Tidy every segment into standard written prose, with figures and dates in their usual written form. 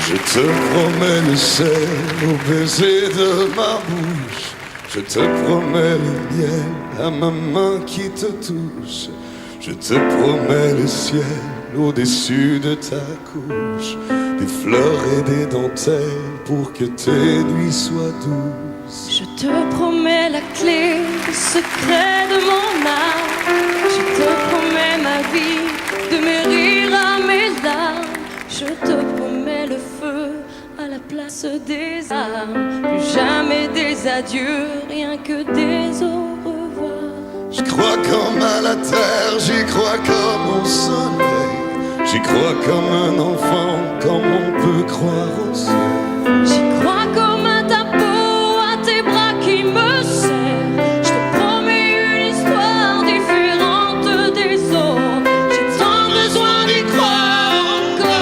Je te promets le sel au baiser de ma bouche. Je te promets le miel à ma main qui te touche. Je te promets le ciel au-dessus de ta couche. Des fleurs et des dentelles pour que tes nuits soient douces. Je te promets la clé, le secret de mon âme. Je te promets ma vie, de mes rires à mes larmes. Je te promets le feu à la place des armes. Plus jamais des adieux, rien que des au revoir. Je crois comme à la terre, j'y crois comme au soleil. J'y crois comme un enfant, comme on peut croire au ciel. J'y crois comme à ta peau, à tes bras qui me serrent. Je te promets une histoire différente des autres. J'ai tant besoin d'y croire encore.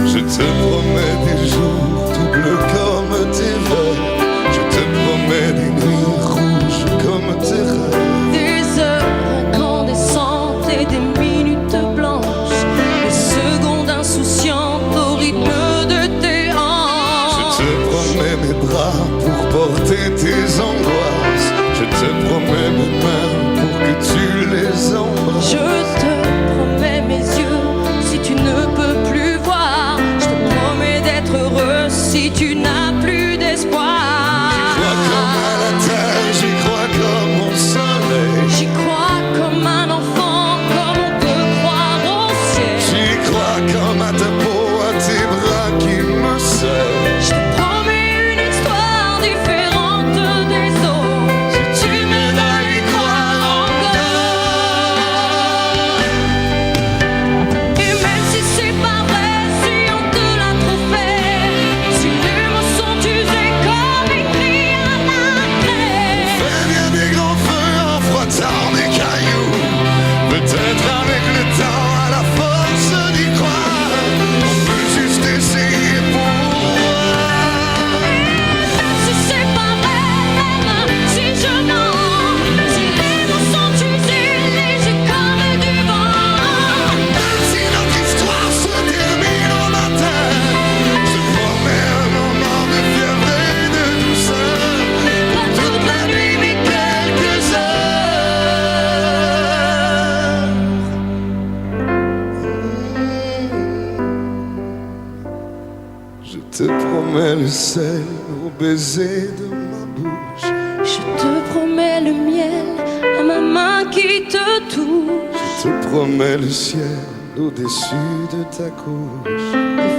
Je te promets des jours tout bleus comme tes rêves. Je te promets des nuits rouges comme tes rêves. Des heures incandescentes et des minutes blanches, des secondes insouciantes au rythme de tes hanches. Je te promets mes bras pour porter tes angoisses. Je te promets mes mains pour que tu les embrasses. Je te promets mes yeux si tu ne peux plus voir. Je te promets d'être heureux si tu n'as plus d'espoir. J'y crois comme à la terre, j'y crois comme au soleil. J'y crois comme un enfant, comme on peut croire au ciel. J'y crois comme à ta peau, à tes bras qui me serrent. Je te promets une histoire différente des autres. Si tu m'aides à y croire encore. Et même si c'est pas vrai, si on te l'a trop fait, si les mots sont usés comme écrit à la craie. Fais bien des grands feux en frottant des cailloux. Peut-être avec le temps, à la force d'y croire, on peut juste essayer pour voir. Si c'est pas vrai, même si je mens, si les mots sont usés, légers comme du vent. Si notre histoire se termine au matin, je promets un moment de fièvre et de douceur. Pas toute la nuit, mais quelques heures. Je te promets le sel au baiser de ma bouche. Je te promets le miel à ma main qui te touche. Je te promets le ciel au-dessus de ta couche. Des